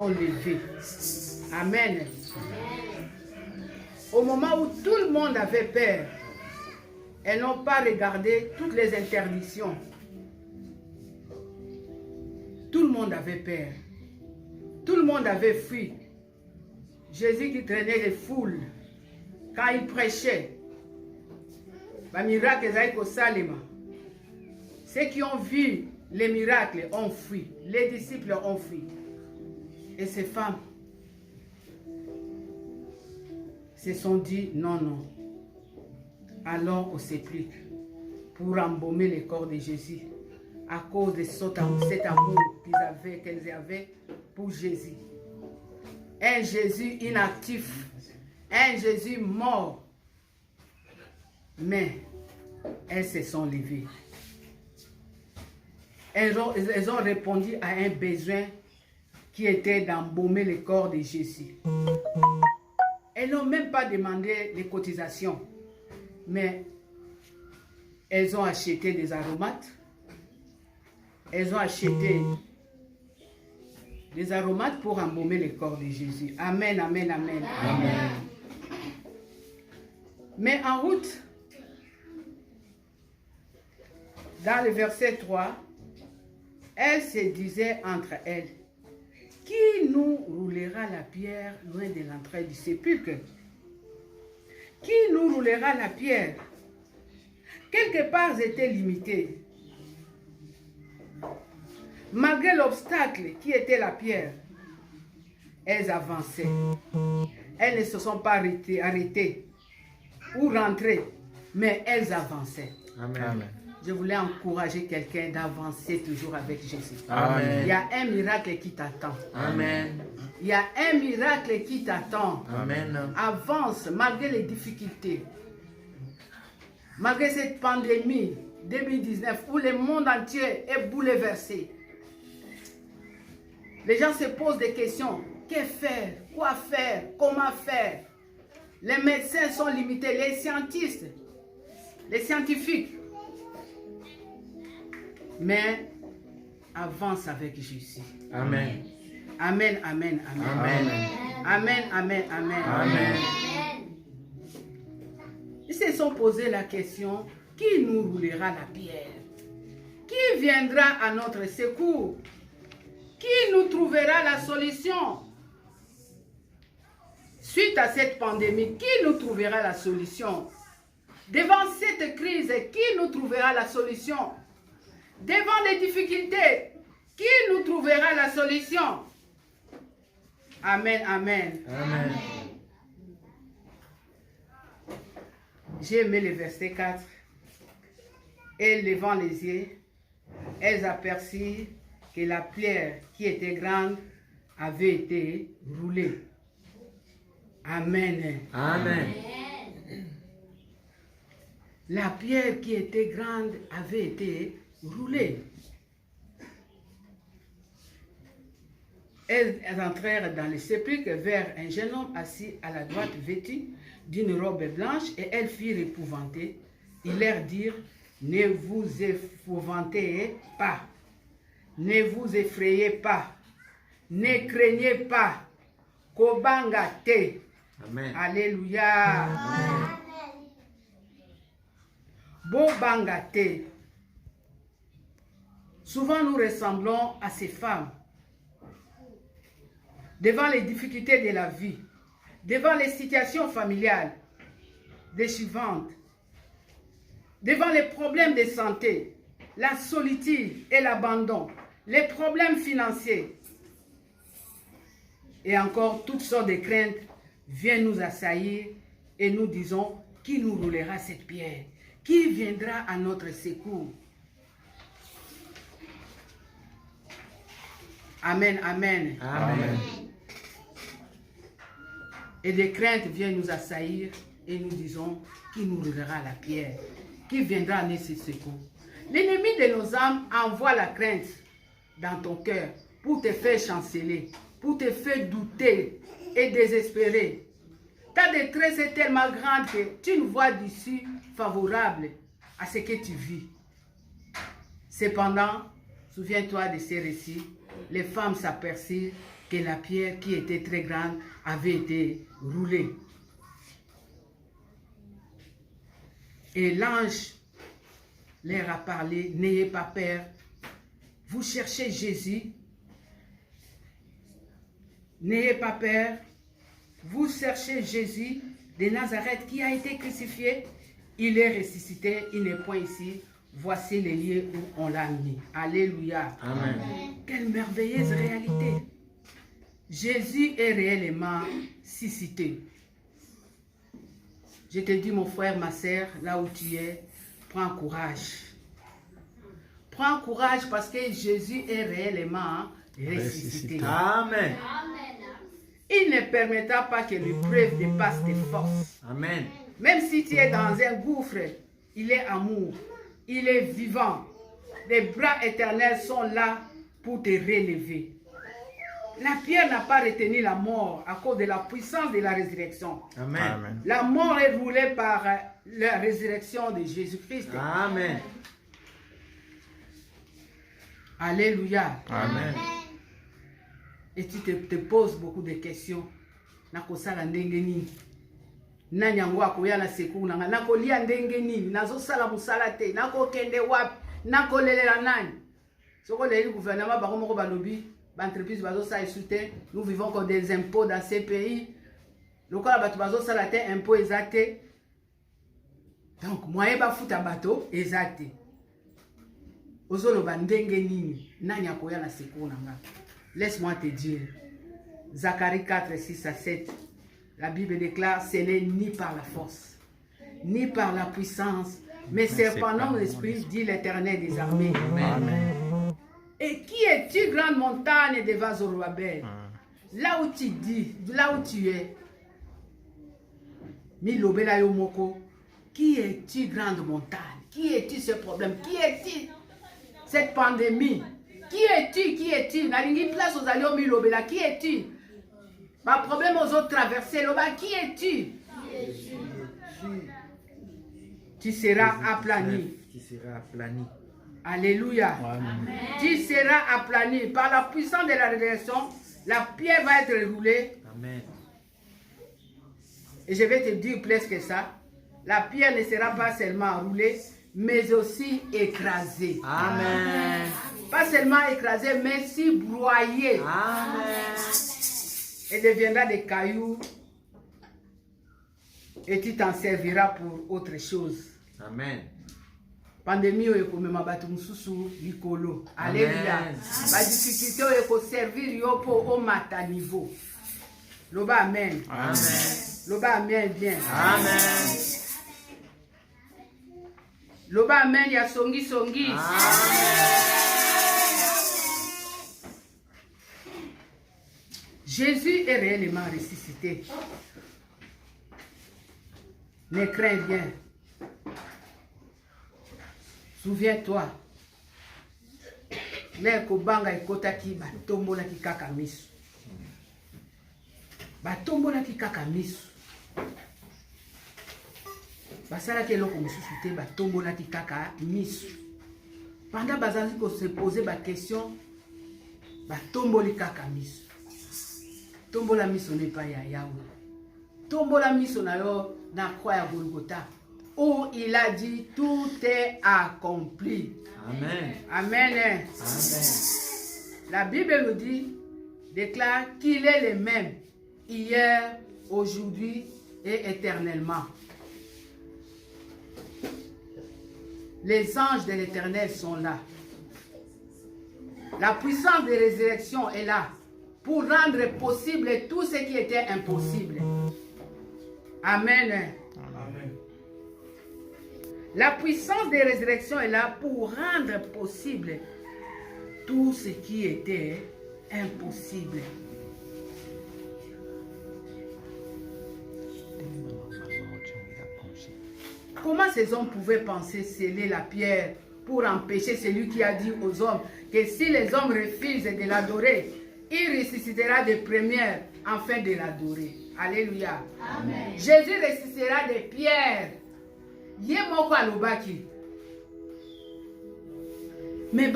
levé. Amen. Au moment où tout le monde avait peur, elles n'ont pas regardé toutes les interdictions. Tout le monde avait peur. Tout le monde avait fui. Jésus qui traînait les foules, quand il prêchait, ceux qui ont vu les miracles ont fui. Les disciples ont fui. Et ces femmes se sont dit non, non. Allons au sépulcre pour embaumer le corps de Jésus à cause de cet amour qu'elles avaient pour Jésus. Un Jésus inactif, un Jésus mort. Mais elles se sont levées. Elles ont répondu à un besoin qui était d'embaumer le corps de Jésus. Elles n'ont même pas demandé les cotisations, mais elles ont acheté des aromates. Elles ont acheté des aromates pour embaumer le corps de Jésus. Amen, amen, amen. Amen. Mais en route, dans le verset 3, elles se disaient entre elles, qui nous roulera la pierre loin de l'entrée du sépulcre? Qui nous roulera la pierre? Quelque part, c'était limité. Malgré l'obstacle qui était la pierre, elles avançaient. Elles ne se sont pas arrêtées ou rentrées, mais elles avançaient. Amen. Amen. Je voulais encourager quelqu'un d'avancer toujours avec Jésus. Amen. Il y a un miracle qui t'attend. Amen. Il y a un miracle qui t'attend. Amen. Avance malgré les difficultés. Malgré cette pandémie 2019 où le monde entier est bouleversé. Les gens se posent des questions. Que faire? Quoi faire? Comment faire? Les médecins sont limités. Les scientifiques. Mais avance avec Jésus. Amen. Amen, amen, amen. Amen, amen, amen, amen. Amen. Ils se sont posé la question, qui nous roulera la pierre? Qui viendra à notre secours? Qui nous trouvera la solution? Suite à cette pandémie, qui nous trouvera la solution? Devant cette crise, qui nous trouvera la solution? Devant les difficultés, qui nous trouvera la solution? Amen, amen. Amen. J'ai aimé le verset 4. Et levant les yeux, elles aperçurent que la pierre qui était grande avait été roulée. Amen. Amen. La pierre qui était grande avait été roulée. Elles entrèrent dans le sépulcre vers un jeune homme assis à la droite vêtu d'une robe blanche et elles firent épouvanter. Ils leur dirent, ne vous épouvantez pas, ne vous effrayez pas, ne craignez pas. Kobangate. Amen. Alléluia. Amen. Bobangate. Souvent nous ressemblons à ces femmes. Devant les difficultés de la vie, devant les situations familiales déchirantes, devant les problèmes de santé, la solitude et l'abandon, les problèmes financiers et encore toutes sortes de craintes viennent nous assaillir et nous disons, qui nous roulera cette pierre? Qui viendra à notre secours? Amen, amen. Amen. Et des craintes viennent nous assaillir et nous disons, qui nous roulera la pierre? Qui viendra à notre secours? L'ennemi de nos âmes envoie la crainte dans ton cœur pour te faire chanceler, pour te faire douter et désespérer. Ta détresse est tellement grande que tu ne vois d'issue favorable à ce que tu vis. Cependant, souviens-toi de ces récits. Les femmes s'aperçurent que la pierre qui était très grande avait été roulée. Et l'ange leur a parlé, n'ayez pas peur. Vous cherchez Jésus. N'ayez pas peur. Vous cherchez Jésus de Nazareth qui a été crucifié. Il est ressuscité. Il n'est point ici. Voici les lieux où on l'a mis. Alléluia. Amen. Quelle merveilleuse réalité. Jésus est réellement ressuscité. Je te dis, mon frère, ma soeur, là où tu es, prends courage. Prends courage parce que Jésus est réellement ressuscité. Amen. Il ne permettra pas que l'épreuve dépasse tes forces. Amen. Même si tu es dans un gouffre, il est amour. Il est vivant. Les bras éternels sont là pour te relever. La pierre n'a pas retenu la mort à cause de la puissance de la résurrection. Amen. Amen. La mort est roulée par la résurrection de Jésus-Christ. Amen. Alléluia. Amen. Et tu te poses beaucoup de questions. Nakosala ndenge nini? Nani yango akoya na secours nanga? Nakolia ndenge nini? Nazosala musala te. Nakokende wapi? Nakolelela nani? Soko le gouvernement bango moko balobi, entreprise bazosala soutien, nous vivons comme des impôts dans ces pays. Lokola bato bazosala te impôt ezate. Donc moyen ba futa bato ezate. Ozoloba ndenge nini? Nani akoya na secours nanga? Laisse-moi te dire, Zacharie 4, 6 à 7, la Bible déclare, ce n'est ni par la force, ni par la puissance, mais c'est pendant l'Esprit, dit l'Éternel des armées. Amen. Et qui es-tu, grande montagne devant Zorobabel? Là où tu dis, là où tu es, Milobela Yomoko, qui es-tu, grande montagne? Qui es-tu ce problème? Qui es-tu cette pandémie? Qui es-tu? Qui es-tu? Nalingi place aux alliés Milobela. Qui es-tu? Ma problème aux autres traversés. Loba, qui es-tu? Tu seras aplani. Tu seras aplani. Alléluia. Amen. Tu seras aplani. Par la puissance de la résurrection, la pierre va être roulée. Amen. Et je vais te dire plus que ça. La pierre ne sera pas seulement roulée, mais aussi écrasée. Amen. Pas seulement écrasée, mais aussi broyée. Amen. Et deviendra des cailloux. Et tu t'en serviras pour autre chose. Amen. Pandémie oyo komema bato mususu likolo. Alléluia. Ba difficulté oyo ko servir yo po o mata niveau. Loba amen. Amen. Loba amen bien. Amen. Loba amen ya songi songi. Jésus est réellement ressuscité. Ne crains rien. Souviens-toi. Leko banga ekotaki batombolaki kaka miso. Batombolaki kaka miso. Basalaki eloko mosusu te, batombolaki kaka miso. Pendant bazali ko se poser ba question, batomboli kaka miso. Tombola miso n'est pas ya Yahweh. Tombola miso na yo na croix ya Golgotha, où il a dit tout est accompli. Amen. Amen. Amen. La Bible nous dit, déclare qu'il est le même hier, aujourd'hui et éternellement. Les anges de l'Éternel sont là. La puissance de résurrection est là pour rendre possible tout ce qui était impossible. Amen. Amen. La puissance de résurrection est là pour rendre possible tout ce qui était impossible. Comment ces hommes pouvaient penser sceller la pierre pour empêcher celui qui a dit aux hommes que si les hommes refusent de l'adorer, il ressuscitera des premières afin de l'adorer. Alléluia. Amen. Jésus ressuscitera des pierres. Yé moko alobaki. Mais